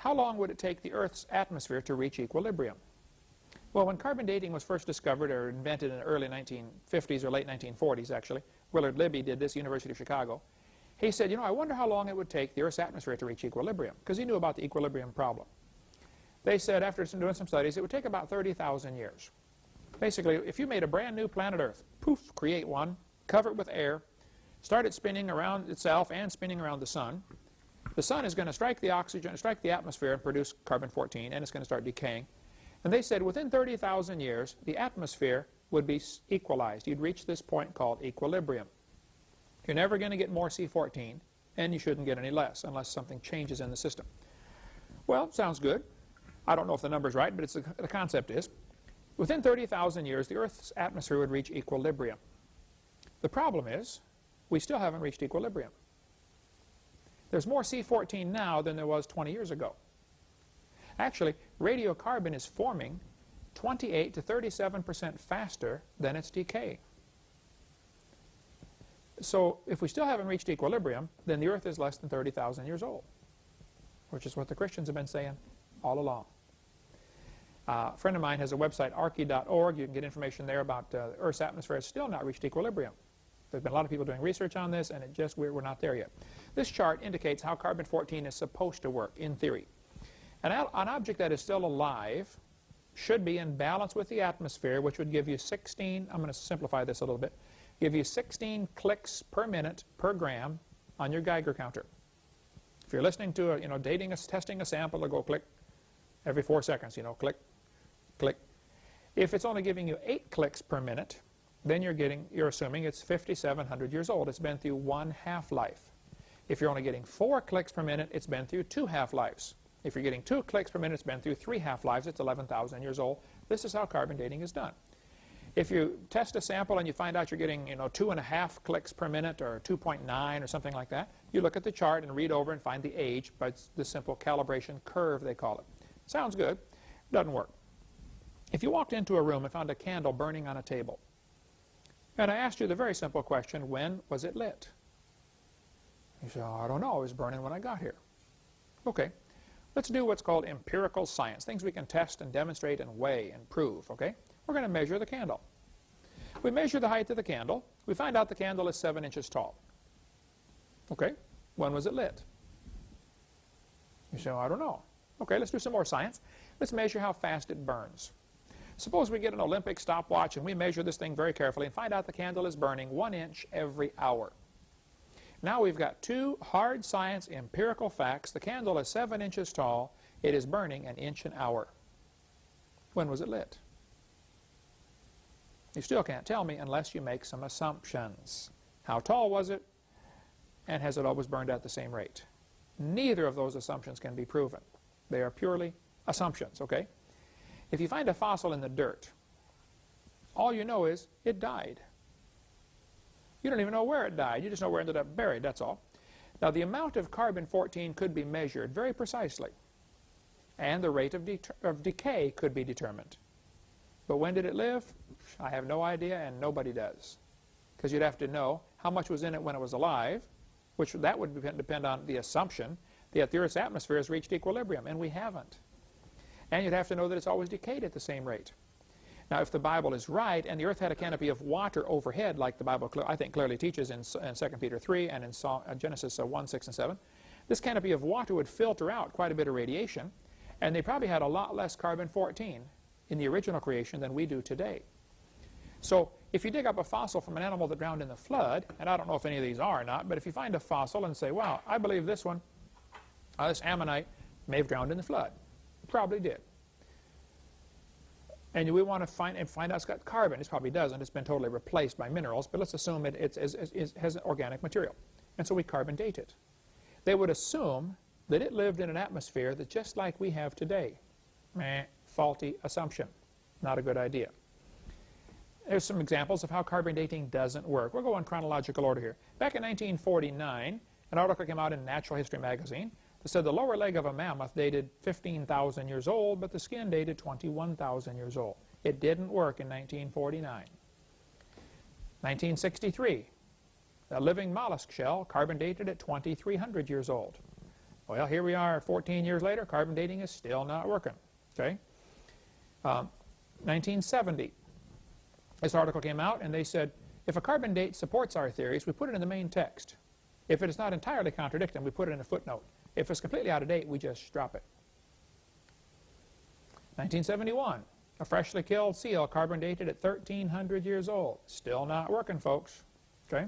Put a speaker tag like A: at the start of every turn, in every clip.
A: how long would it take the Earth's atmosphere to reach equilibrium? Well, when carbon dating was first discovered or invented in the early 1950s or late 1940s, actually, Willard Libby did this, University of Chicago. He said, you know, I wonder how long it would take the Earth's atmosphere to reach equilibrium, because he knew about the equilibrium problem. They said, after doing some studies, it would take about 30,000 years. Basically, if you made a brand new planet Earth, poof, create one, cover it with air, start it spinning around itself and spinning around the sun is going to strike the oxygen, strike the atmosphere and produce carbon-14, and it's going to start decaying. And they said within 30,000 years, the atmosphere would be equalized. You'd reach this point called equilibrium. You're never going to get more C14, and you shouldn't get any less unless something changes in the system. Well, sounds good. I don't know if the number's right, but the concept is. Within 30,000 years, the Earth's atmosphere would reach equilibrium. The problem is, we still haven't reached equilibrium. There's more C14 now than there was 20 years ago. Actually, radiocarbon is forming 28 to 37% faster than its decay. So if we still haven't reached equilibrium, then the Earth is less than 30,000 years old, which is what the Christians have been saying all along. A friend of mine has a website, archy.org. You can get information there about the Earth's atmosphere has still not reached equilibrium. There's been a lot of people doing research on this, and we're not there yet. This chart indicates how carbon-14 is supposed to work, in theory. An object that is still alive should be in balance with the atmosphere, which would give you 16, I'm going to simplify this a little bit, give you 16 clicks per minute per gram on your Geiger counter. If you're listening to testing a sample, it'll go click every 4 seconds, click, click. If it's only giving you 8 clicks per minute, then you're assuming it's 5,700 years old. It's been through 1 half-life. If you're only getting 4 clicks per minute, it's been through 2 half-lives. If you're getting 2 clicks per minute, it's been through 3 half-lives. It's 11,000 years old. This is how carbon dating is done. If you test a sample and you find out you're getting 2.5 clicks per minute or 2.9 or something like that, you look at the chart and read over and find the age by the simple calibration curve, they call it. Sounds good. Doesn't work. If you walked into a room and found a candle burning on a table, and I asked you the very simple question, when was it lit? You say, oh, I don't know, it was burning when I got here. Okay, let's do what's called empirical science, things we can test and demonstrate and weigh and prove, okay? We're going to measure the candle. We measure the height of the candle. We find out the candle is 7 inches tall. Okay, when was it lit? You say, oh, I don't know. Okay, let's do some more science. Let's measure how fast it burns. Suppose we get an Olympic stopwatch and we measure this thing very carefully and find out the candle is burning 1 inch every hour. Now we've got 2 hard science empirical facts. The candle is 7 inches tall. It is burning 1 inch an hour. When was it lit? You still can't tell me unless you make some assumptions. How tall was it? And has it always burned at the same rate? Neither of those assumptions can be proven. They are purely assumptions, okay? If you find a fossil in the dirt, all you know is it died. You don't even know where it died. You just know where it ended up buried, that's all. Now, the amount of carbon-14 could be measured very precisely, and the rate of decay could be determined. But when did it live? I have no idea, and nobody does. Because you'd have to know how much was in it when it was alive, which that would depend on the assumption that the Earth's atmosphere has reached equilibrium, and we haven't. And you'd have to know that it's always decayed at the same rate. Now, if the Bible is right, and the Earth had a canopy of water overhead, like the Bible, I think, clearly teaches in 2 Peter 3 and in Genesis 1, 6, and 7, this canopy of water would filter out quite a bit of radiation, and they probably had a lot less carbon-14 in the original creation than we do today. So if you dig up a fossil from an animal that drowned in the flood, and I don't know if any of these are or not, but if you find a fossil and say, wow, I believe this one, this ammonite, may have drowned in the flood. Probably did. And we want to find out it's got carbon. It probably doesn't. It's been totally replaced by minerals, but let's assume it has an organic material. And so we carbon date it. They would assume that it lived in an atmosphere that's just like we have today. Faulty assumption. Not a good idea. There's some examples of how carbon dating doesn't work. We'll go in chronological order here. Back in 1949, an article came out in Natural History magazine that said the lower leg of a mammoth dated 15,000 years old, but the skin dated 21,000 years old. It didn't work in 1949. 1963, a living mollusk shell carbon dated at 2,300 years old. Well, here we are 14 years later, carbon dating is still not working. Okay? 1970, this article came out and they said, if a carbon date supports our theories, we put it in the main text. If it does not entirely contradict them, we put it in a footnote. If it's completely out of date, we just drop it. 1971, a freshly killed seal carbon dated at 1,300 years old. Still not working, folks. Okay?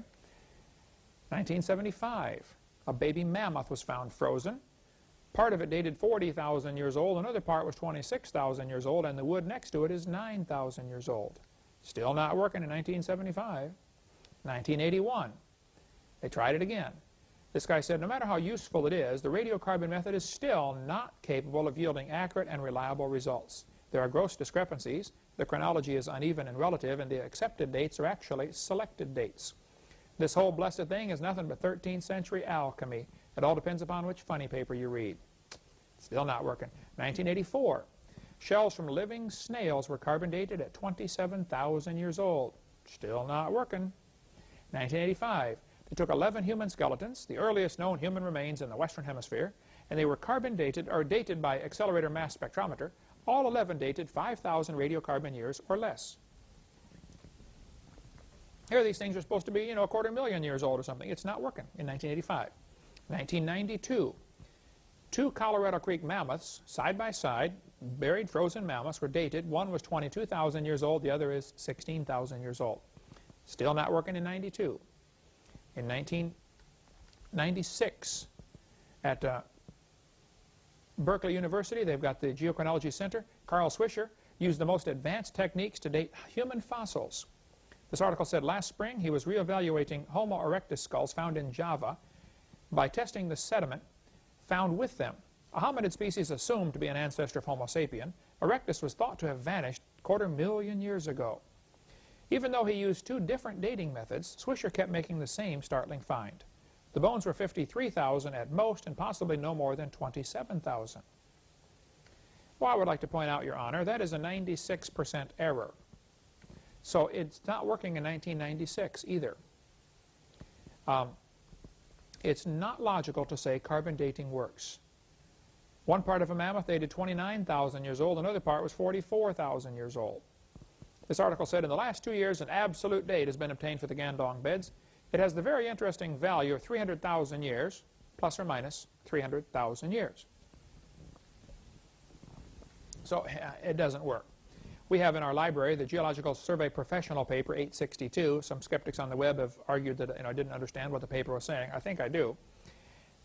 A: 1975, a baby mammoth was found frozen. Part of it dated 40,000 years old, another part was 26,000 years old, and the wood next to it is 9,000 years old. Still not working in 1975. 1981, they tried it again. This guy said, no matter how useful it is, the radiocarbon method is still not capable of yielding accurate and reliable results. There are gross discrepancies, the chronology is uneven and relative, and the accepted dates are actually selected dates. This whole blessed thing is nothing but 13th century alchemy. It all depends upon which funny paper you read. Still not working. 1984, shells from living snails were carbon dated at 27,000 years old. Still not working. 1985, they took 11 human skeletons, the earliest known human remains in the Western Hemisphere, and they were carbon dated, or dated by accelerator mass spectrometer, all 11 dated 5,000 radiocarbon years or less. Here these things are supposed to be, a 250,000 years old or something. It's not working in 1985. 1992, two Colorado Creek mammoths, side by side, buried frozen mammoths, were dated. One was 22,000 years old, the other is 16,000 years old. Still not working in 92. In 1996, at Berkeley University, they've got the Geochronology Center. Carl Swisher used the most advanced techniques to date human fossils. This article said last spring he was reevaluating Homo erectus skulls found in Java by testing the sediment found with them. A hominid species assumed to be an ancestor of Homo sapien, erectus was thought to have vanished 250,000 years ago. Even though he used two different dating methods, Swisher kept making the same startling find. The bones were 53,000 at most and possibly no more than 27,000. Well, I would like to point out, Your Honor, that is a 96% error. So it's not working in 1996 either. It's not logical to say carbon dating works. One part of a mammoth dated 29,000 years old, another part was 44,000 years old. This article said in the last 2 years an absolute date has been obtained for the Gandong beds. It has the very interesting value of 300,000 years, plus or minus 300,000 years. So it doesn't work. We have in our library the Geological Survey Professional paper 862. Some skeptics on the web have argued that I didn't understand what the paper was saying. I think I do.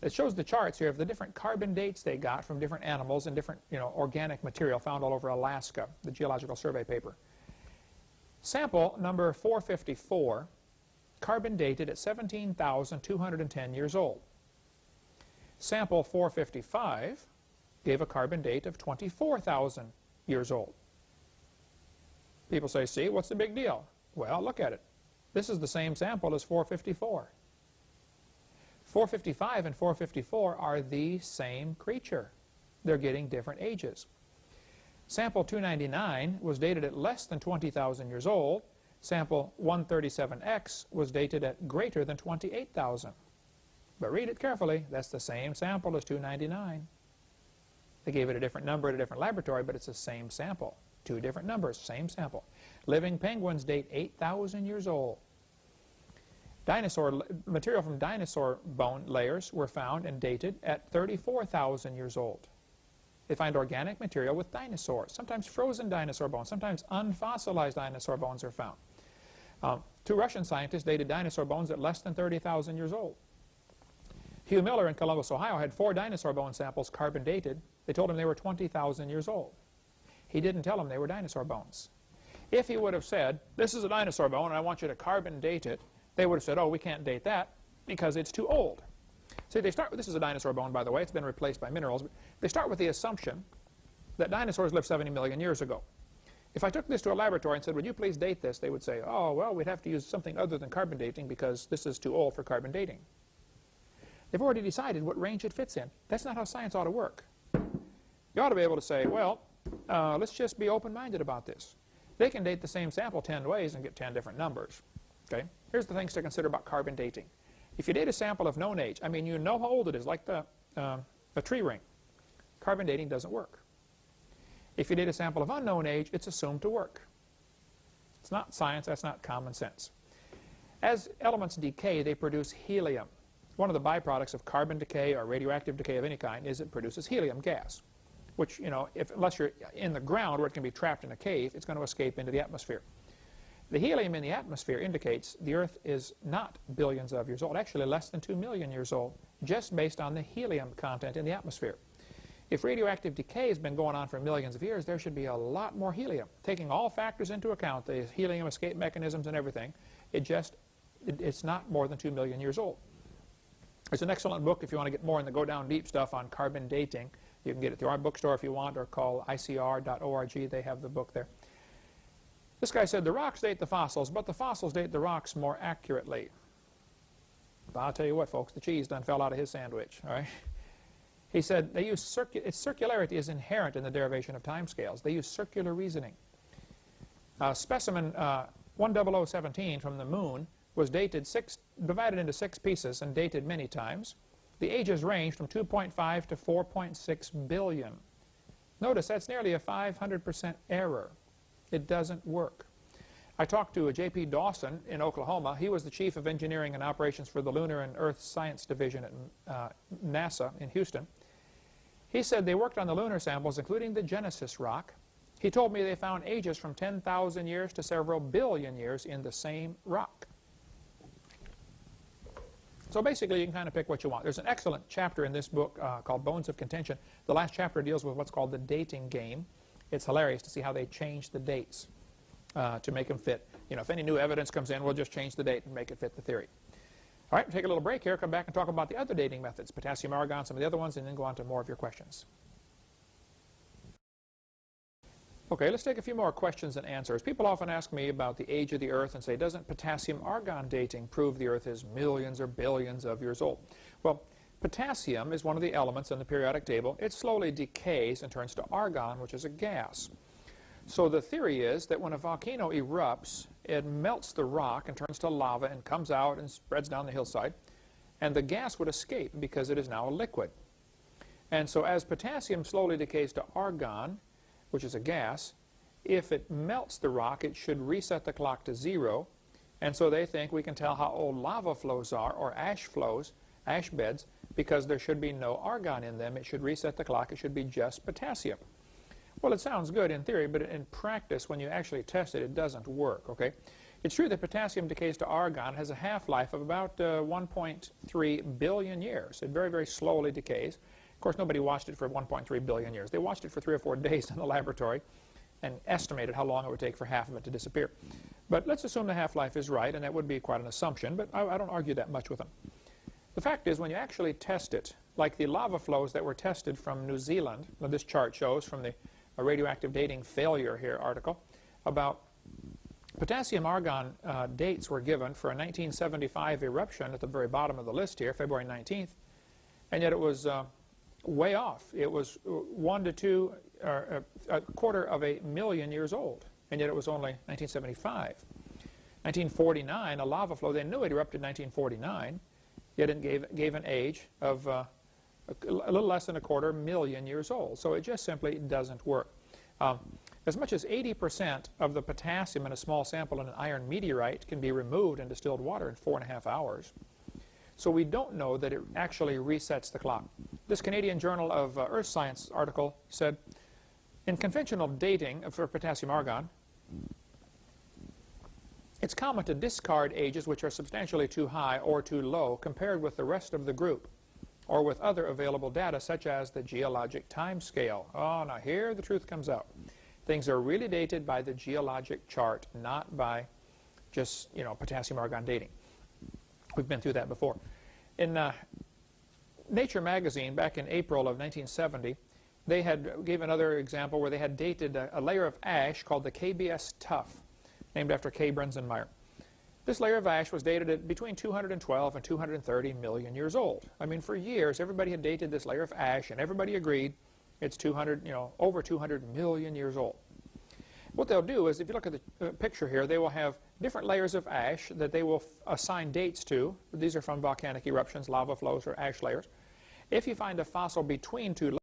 A: It shows the charts here of the different carbon dates they got from different animals and different organic material found all over Alaska, the Geological Survey paper. Sample number 454, carbon dated at 17,210 years old. Sample 455 gave a carbon date of 24,000 years old. People say, see, what's the big deal? Well, look at it. This is the same sample as 454. 455 and 454 are the same creature. They're getting different ages. Sample 299 was dated at less than 20,000 years old. Sample 137X was dated at greater than 28,000. But read it carefully. That's the same sample as 299. They gave it a different number at a different laboratory, but it's the same sample. Two different numbers, same sample. Living penguins date 8,000 years old. Material from dinosaur bone layers were found and dated at 34,000 years old. They find organic material with dinosaurs, sometimes frozen dinosaur bones, sometimes unfossilized dinosaur bones are found. Two Russian scientists dated dinosaur bones at less than 30,000 years old. Hugh Miller in Columbus, Ohio had 4 dinosaur bone samples carbon dated. They told him they were 20,000 years old. He didn't tell them they were dinosaur bones. If he would have said, this is a dinosaur bone and I want you to carbon date it, they would have said, oh, we can't date that because it's too old. See, they start with, this is a dinosaur bone, by the way, it's been replaced by minerals, but they start with the assumption that dinosaurs lived 70 million years ago. If I took this to a laboratory and said, would you please date this, they would say, oh, well, we'd have to use something other than carbon dating because this is too old for carbon dating. They've already decided what range it fits in. That's not how science ought to work. You ought to be able to say, well, let's just be open-minded about this. They can date the same sample 10 ways and get 10 different numbers. Okay? Here's the things to consider about carbon dating. If you date a sample of known age, I mean, you know how old it is, like the a tree ring. Carbon dating doesn't work. If you date a sample of unknown age, it's assumed to work. It's not science, that's not common sense. As elements decay, they produce helium. One of the byproducts of carbon decay or radioactive decay of any kind is it produces helium gas, which, you know, unless you're in the ground where it can be trapped in a cave, it's going to escape into the atmosphere. The helium in the atmosphere indicates the Earth is not billions of years old, actually less than 2 million years old, just based on the helium content in the atmosphere. If radioactive decay has been going on for millions of years, there should be a lot more helium. Taking all factors into account, the helium escape mechanisms and everything, it's not more than 2 million years old. There's an excellent book if you want to get more in the go down deep stuff on carbon dating. You can get it through our bookstore if you want, or call icr.org. They have the book there. This guy said the rocks date the fossils, but the fossils date the rocks more accurately. But I'll tell you what, folks, the cheese done fell out of his sandwich. All right? He said they use circularity is inherent in the derivation of timescales. They use circular reasoning. Specimen 10017 from the moon was divided into 6 pieces and dated many times. The ages ranged from 2.5 to 4.6 billion. Notice that's nearly a 500% error. It doesn't work. I talked to J.P. Dawson in Oklahoma. He was the chief of engineering and operations for the Lunar and Earth Science Division at NASA in Houston. He said they worked on the lunar samples, including the Genesis rock. He told me they found ages from 10,000 years to several billion years in the same rock. So basically, you can kind of pick what you want. There's an excellent chapter in this book called Bones of Contention. The last chapter deals with what's called the dating game. It's hilarious to see how they change the dates to make them fit. You know, if any new evidence comes in, we'll just change the date and make it fit the theory. All right, we'll take a little break here, come back and talk about the other dating methods, potassium, argon, some of the other ones, and then go on to more of your questions. Okay, let's take a few more questions and answers. People often ask me about the age of the Earth and say, doesn't potassium-argon dating prove the Earth is millions or billions of years old? Well, potassium is one of the elements in the periodic table. It slowly decays and turns to argon, which is a gas. So the theory is that when a volcano erupts, it melts the rock and turns to lava and comes out and spreads down the hillside, and the gas would escape because it is now a liquid. And so as potassium slowly decays to argon, which is a gas, if it melts the rock, it should reset the clock to 0. And so they think we can tell how old lava flows are, or ash flows, ash beds, because there should be no argon in them. It should reset the clock. It should be just potassium. Well, it sounds good in theory, but in practice, when you actually test it, it doesn't work, okay? It's true that potassium decays to argon. It has a half-life of about 1.3 billion years. It very, very slowly decays. Of course, nobody watched it for 1.3 billion years. They watched it for 3 or 4 days in the laboratory and estimated how long it would take for half of it to disappear. But let's assume the half-life is right, and that would be quite an assumption, but I don't argue that much with them. The fact is, when you actually test it, like the lava flows that were tested from New Zealand, this chart shows from the radioactive dating failure here article, about potassium-argon dates were given for a 1975 eruption at the very bottom of the list here, February 19th, and yet it was way off. It was 1 to 2, or a quarter of a million years old, and yet it was only 1975. 1949, a lava flow, they knew it erupted in 1949, yet it gave an age of a little less than a quarter million years old. So it just simply doesn't work. As much as 80% of the potassium in a small sample in an iron meteorite can be removed in distilled water in 4.5 hours. So we don't know that it actually resets the clock. This Canadian Journal of Earth Science article said, in conventional dating for potassium-argon, it's common to discard ages which are substantially too high or too low compared with the rest of the group, or with other available data such as the geologic time scale. Oh, now here the truth comes out. Things are really dated by the geologic chart, not by just, you know, potassium-argon dating. We've been through that before. In Nature magazine, back in April of 1970, they gave another example where they had dated a layer of ash called the KBS Tuff, named after K. Brenzenmeyer. This layer of ash was dated at between 212 and 230 million years old. I mean, for years, everybody had dated this layer of ash, and everybody agreed it's 200, you know, over 200 million years old. What they'll do is, if you look at the picture here, they will have different layers of ash that they will assign dates to. These are from volcanic eruptions, lava flows, or ash layers. If you find a fossil between two